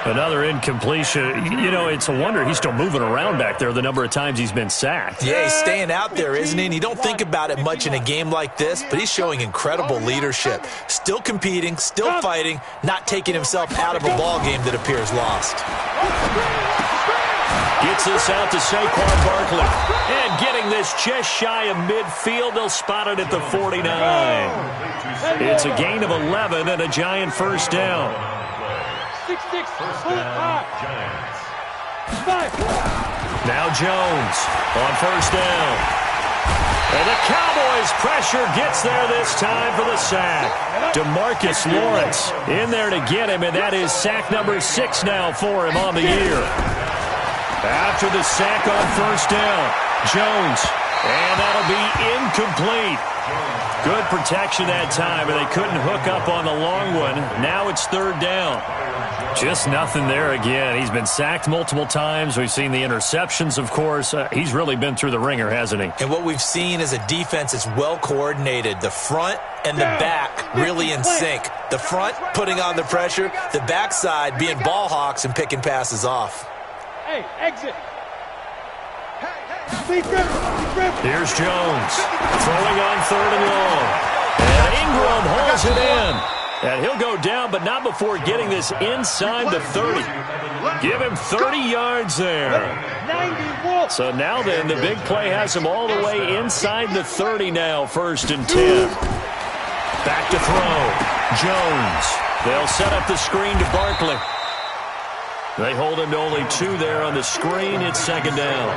Another incompletion. You know, it's a wonder he's still moving around back there the number of times he's been sacked. Yeah, he's staying out there, isn't he? And you don't think about it much in a game like this, but he's showing incredible leadership. Still competing, still fighting, not taking himself out of a ball game that appears lost. Gets this out to Saquon Barkley. And getting this just shy of midfield. They'll spot it at the 49. It's a gain of 11 and a Giant first down. 6-6. Now Jones on first down. And the Cowboys pressure gets there this time for the sack. DeMarcus Lawrence in there to get him, and that is sack number 6 now for him on the year. After the sack on first down, Jones, and that'll be incomplete. Good protection that time, and they couldn't hook up on the long one. Now it's 3rd down. Just nothing there again. He's been sacked multiple times. We've seen the interceptions, of course. He's really been through the ringer, hasn't he? And what we've seen is a defense that's well coordinated. The front and the back really in sync. The front putting on the pressure, the backside being ball hawks and picking passes off. Hey, exit. Here's Jones throwing on 3rd and long. And Ingram hauls it in. And he'll go down, but not before getting this inside the 30. Give him 30 yards there. So now then, the big play has him all the way inside the 30 now, 1st and 10. Back to throw. Jones. They'll set up the screen to Barkley. They hold him to only 2 there on the screen. It's 2nd down.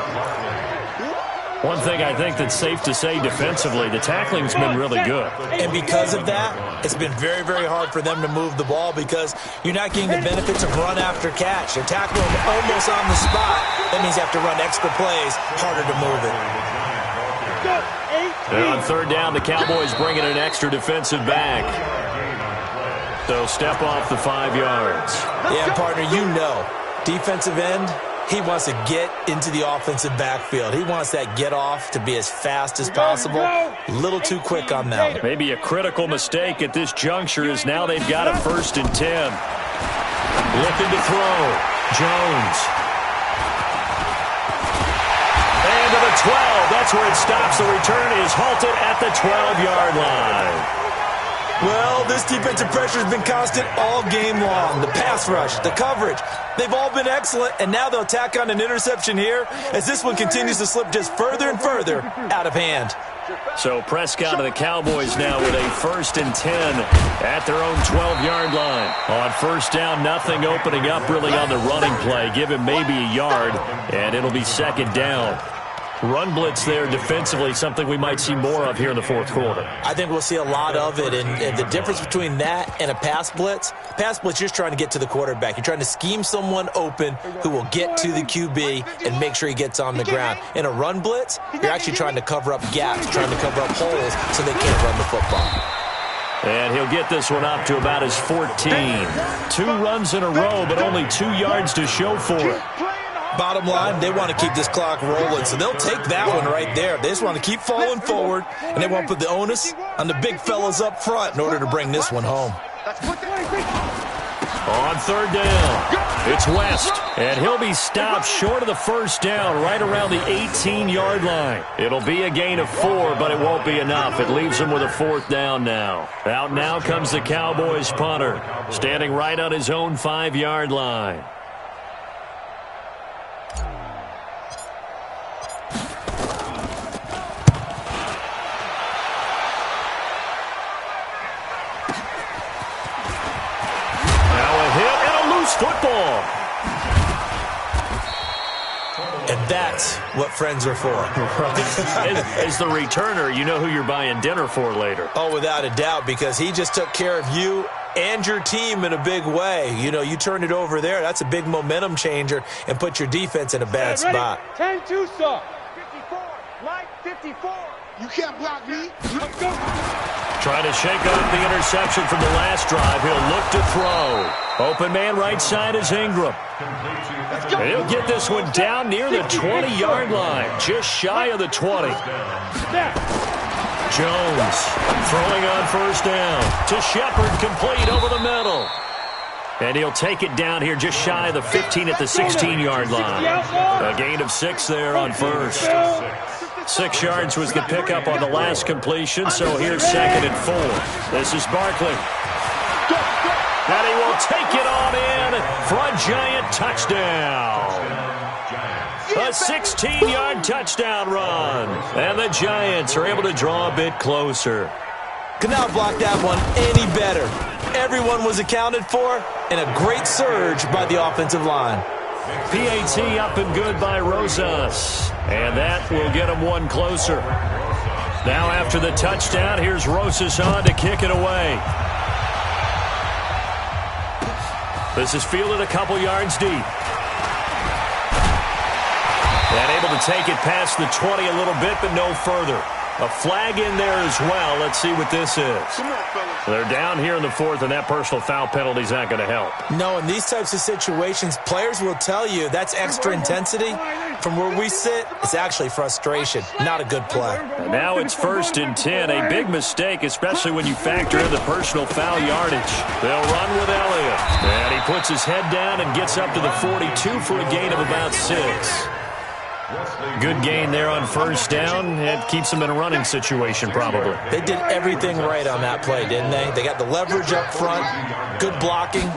One thing I think that's safe to say defensively, the tackling's been really good. And because of that, it's been very, very hard for them to move the ball because you're not getting the benefits of run after catch. They're tackling him almost on the spot. That means you have to run extra plays, harder to move it. And on 3rd down, the Cowboys bring in an extra defensive back. So step off the 5 yards. Yeah, partner, you know, defensive end, he wants to get into the offensive backfield. He wants that get off to be as fast as possible. A little too quick on that. Maybe a critical mistake at this juncture is now they've got a 1st and 10. Looking to throw. Jones. And to the 12. That's where it stops. The return is halted at the 12-yard line. Well, this defensive pressure has been constant all game long. The pass rush, the coverage, they've all been excellent, and now they'll tack on an interception here as this one continues to slip just further and further out of hand. So Prescott and the Cowboys now with a 1st and 10 at their own 12-yard line. On first down, nothing opening up really on the running play. Give him maybe a yard, and it'll be 2nd down. Run blitz there defensively, something we might see more of here in the 4th quarter. I think we'll see a lot of it, and the difference between that and a pass blitz, you're just trying to get to the quarterback. You're trying to scheme someone open who will get to the QB and make sure he gets on the ground. In a run blitz, you're actually trying to cover up gaps, trying to cover up holes so they can't run the football. And he'll get this one up to about his 14. 2 runs in a row, but only 2 yards to show for it. Bottom line, they want to keep this clock rolling, so they'll take that one right there. They just want to keep falling forward, and they want to put the onus on the big fellas up front in order to bring this one home. On third down, it's West, and he'll be stopped short of the first down right around the 18-yard line. It'll be a gain of 4, but it won't be enough. It leaves him with a fourth down now. Out now comes the Cowboys punter, standing right on his own 5-yard line. Football. And that's what friends are for. As the returner, you know who you're buying dinner for later. Oh, without a doubt, because he just took care of you and your team in a big way. You know, you turn it over there, that's a big momentum changer and put your defense in a bad spot. 10-2, sir. 54, Mike, 54. You can't block me. Let's go. Trying to shake off the interception from the last drive. He'll look to throw. Open man right side is Ingram. And he'll get this one down near the 20-yard line, just shy of the 20. Jones throwing on first down to Shepard, complete over the middle. And he'll take it down here just shy of the 15 at the 16-yard line. A gain of 6 there on first. 6 yards was the pickup on the last completion, so here's 2nd and 4. This is Barkley. And he will take it on in for a Giant touchdown. A 16-yard touchdown run. And the Giants are able to draw a bit closer. Could not block that one any better. Everyone was accounted for, and a great surge by the offensive line. PAT up and good by Rosas. And that will get him one closer. Now after the touchdown, here's Rosas on to kick it away. This is fielded a couple yards deep. And able to take it past the 20 a little bit, but no further. A flag in there as well. Let's see what this is. They're down here in the 4th, and that personal foul penalty is not going to help. No, in these types of situations, players will tell you that's extra intensity. From where we sit, it's actually frustration. Not a good play. And now it's 1st and 10. A big mistake, especially when you factor in the personal foul yardage. They'll run with Elliott. And he puts his head down and gets up to the 42 for a gain of about 6. Good gain there on first down. It keeps them in a running situation, probably. They did everything right on that play, didn't they? They got the leverage up front, good blocking,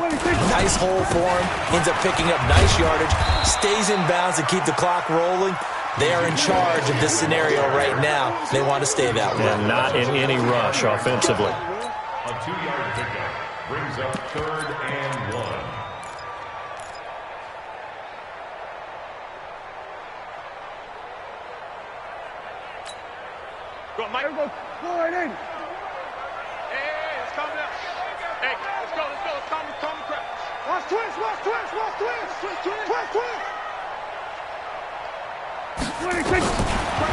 nice hole for him, ends up picking up nice yardage, stays in bounds to keep the clock rolling. They are in charge of this scenario right now. They want to stay that way. And not in any rush offensively. A 2-yard pickup brings up 3rd and 1. Go, Mike. Go right in. Hey, it's coming up. Hey, let's go. Come. Watch twist.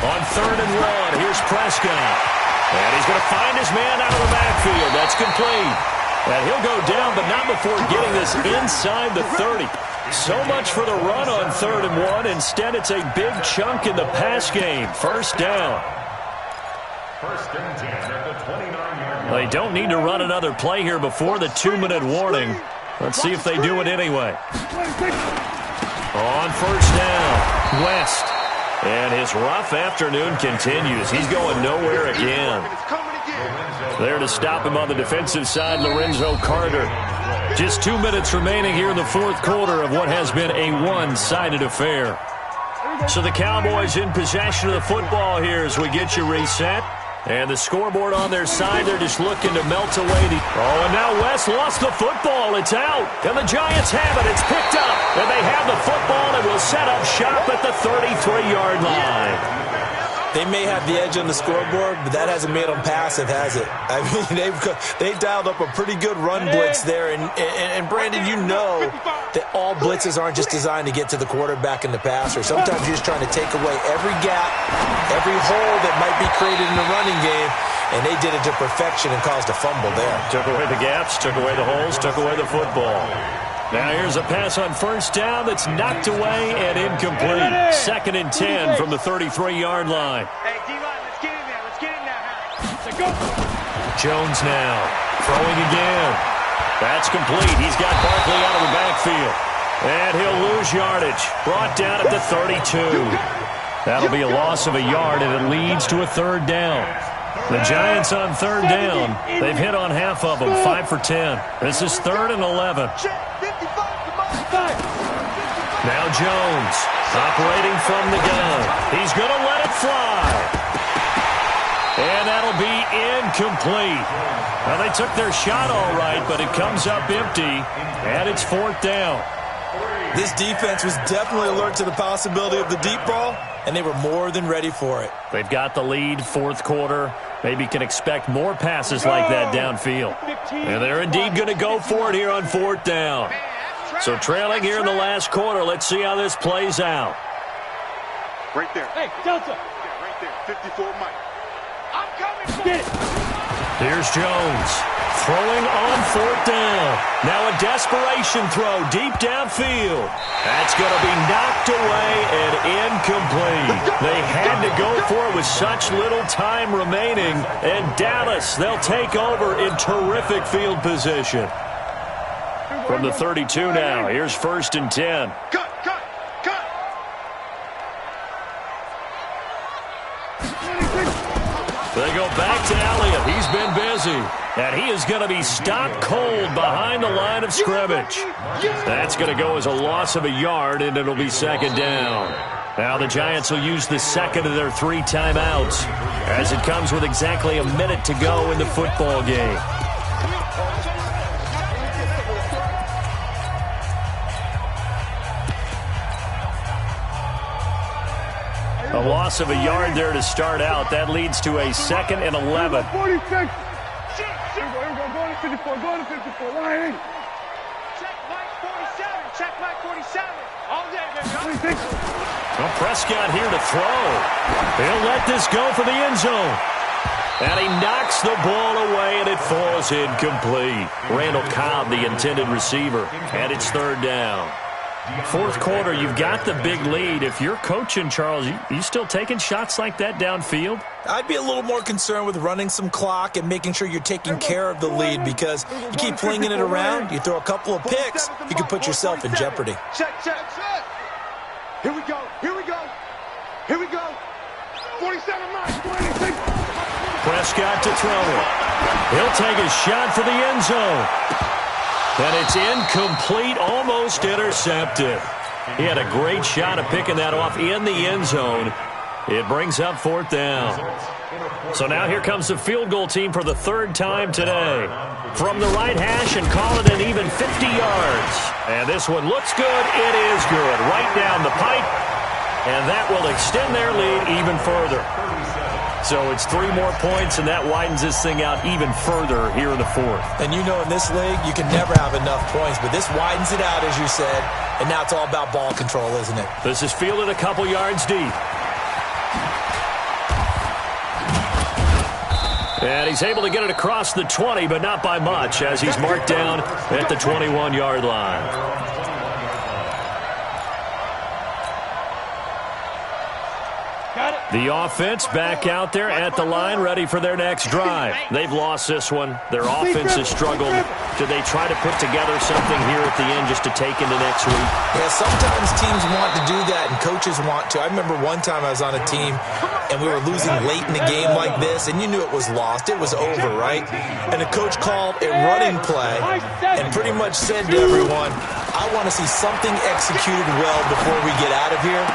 On 3rd and 1, here's Prescott. And he's going to find his man out of the backfield. That's complete. And he'll go down, but not before getting this inside the 30. So much for the run on 3rd and 1. Instead, it's a big chunk in the pass game. First down. 1st and 10 at the 29-yard line. They don't need to run another play here before the 2-minute warning. Let's see if they do it anyway. On first down, West. And his rough afternoon continues. He's going nowhere again. There to stop him on the defensive side, Lorenzo Carter. Just 2 minutes remaining here in the 4th quarter of what has been a one-sided affair. So the Cowboys in possession of the football here as we get you reset. And the scoreboard on their side, they're just looking to melt away the... Oh, and now West lost the football. It's out. And the Giants have it. It's picked up. And they have the football and will set up shop at the 33-yard line. They may have the edge on the scoreboard, but that hasn't made them passive, has it? I mean, they've dialed up a pretty good run blitz there. And Brandon, you know that all blitzes aren't just designed to get to the quarterback and the passer. Sometimes you're just trying to take away every gap, every hole that might be created in the running game, and they did it to perfection and caused a fumble there. Took away the gaps, took away the holes, took away the football. Now here's a pass on first down that's knocked away and incomplete. 2nd and 10 from the 33-yard line. Hey, D-line, let's get in there. Let's go. Jones now throwing again. That's complete. He's got Barkley out of the backfield. And he'll lose yardage. Brought down at the 32. That'll be a loss of a yard, and it leads to a third down. The Giants on third down. They've hit on half of them, 5 for 10. This is 3rd and 11. Now Jones, operating from the gun. He's going to let it fly. And that'll be incomplete. Well, they took their shot all right, but it comes up empty, and it's 4th down. This defense was definitely alert to the possibility of the deep ball, and they were more than ready for it. They've got the lead, 4th quarter. Maybe can expect more passes like that downfield. And they're indeed going to go for it here on 4th down. So trailing here in the last quarter. Let's see how this plays out. Right there. Hey, Delta. Yeah, right there. 54 Mike. I'm coming. Get it. Here's Jones throwing on 4th down. Now a desperation throw deep downfield. That's going to be knocked away and incomplete. They had to go for it with such little time remaining. And Dallas, they'll take over in terrific field position. From the 32 now, here's 1st and 10. Cut. They go back to Elliott. He's been busy. And he is going to be stopped cold behind the line of scrimmage. That's going to go as a loss of a yard, and it'll be 2nd down. Now the Giants will use the second of their 3 timeouts as it comes with exactly a minute to go in the football game. A loss of a yard there to start out. That leads to a 2nd and 11. 46. Here we go. Go to 54. Go to 54. Line in. Check Mike 47. Check Mike 47. All day, baby. 26. Well, Prescott here to throw. He'll let this go for the end zone. And he knocks the ball away, and it falls incomplete. Randall Cobb, the intended receiver. And it's 3rd down. 4th quarter, you've got the big lead. If you're coaching, Charles, you still taking shots like that downfield? I'd be a little more concerned with running some clock and making sure you're taking care of the lead, because you keep flinging it around, you throw a couple of picks, you can put yourself in jeopardy. Check. Here we go. 47 Mike. 26. Prescott to throw it. He'll take a shot for the end zone. And it's incomplete, almost intercepted. He had a great shot at picking that off in the end zone. It brings up 4th down. So now here comes the field goal team for the 3rd time today. From the right hash, and call it an even 50 yards. And this one looks good. It is good. Right down the pipe. And that will extend their lead even further. So it's 3 more points, and that widens this thing out even further here in the 4th. And you know, in this league, you can never have enough points, but this widens it out, as you said, and now it's all about ball control, isn't it? This is fielded a couple yards deep. And he's able to get it across the 20, but not by much, as he's marked down at the 21-yard line. The offense back out there at the line, ready for their next drive. They've lost this one. Their offense has struggled. Do they try to put together something here at the end just to take into next week? Yeah, sometimes teams want to do that, and coaches want to. I remember one time I was on a team, and we were losing late in a game like this, and you knew it was lost. It was over, right? And the coach called a running play and pretty much said to everyone, I want to see something executed well before we get out of here.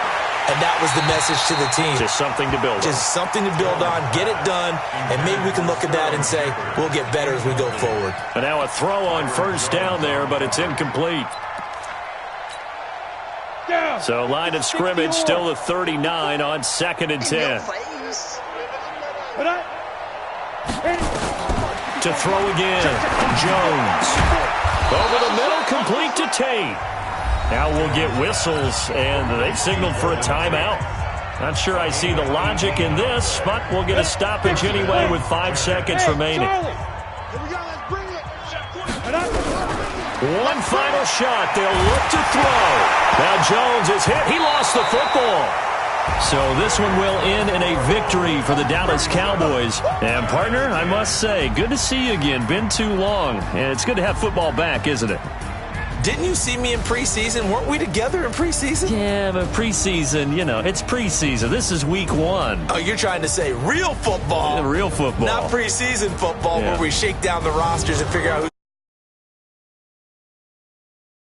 And that was the message to the team. Just something to build on. Just something to build on, get it done, and maybe we can look at that and say, we'll get better as we go forward. And now a throw on 1st down there, but it's incomplete. So line of scrimmage still the 39 on 2nd and 10. To throw again, Jones. Over the middle, complete to Tate. Now we'll get whistles, and they've signaled for a timeout. Not sure I see the logic in this, but we'll get a stoppage anyway with 5 seconds remaining. One final shot. They'll look to throw. Now Jones is hit. He lost the football. So this one will end in a victory for the Dallas Cowboys. And, partner, I must say, good to see you again. Been too long. And it's good to have football back, isn't it? Didn't you see me in preseason? Weren't we together in preseason? Yeah, but preseason, it's preseason. This is week 1. Oh, you're trying to say real football. Real football. Not preseason football where we shake down the rosters and figure out who's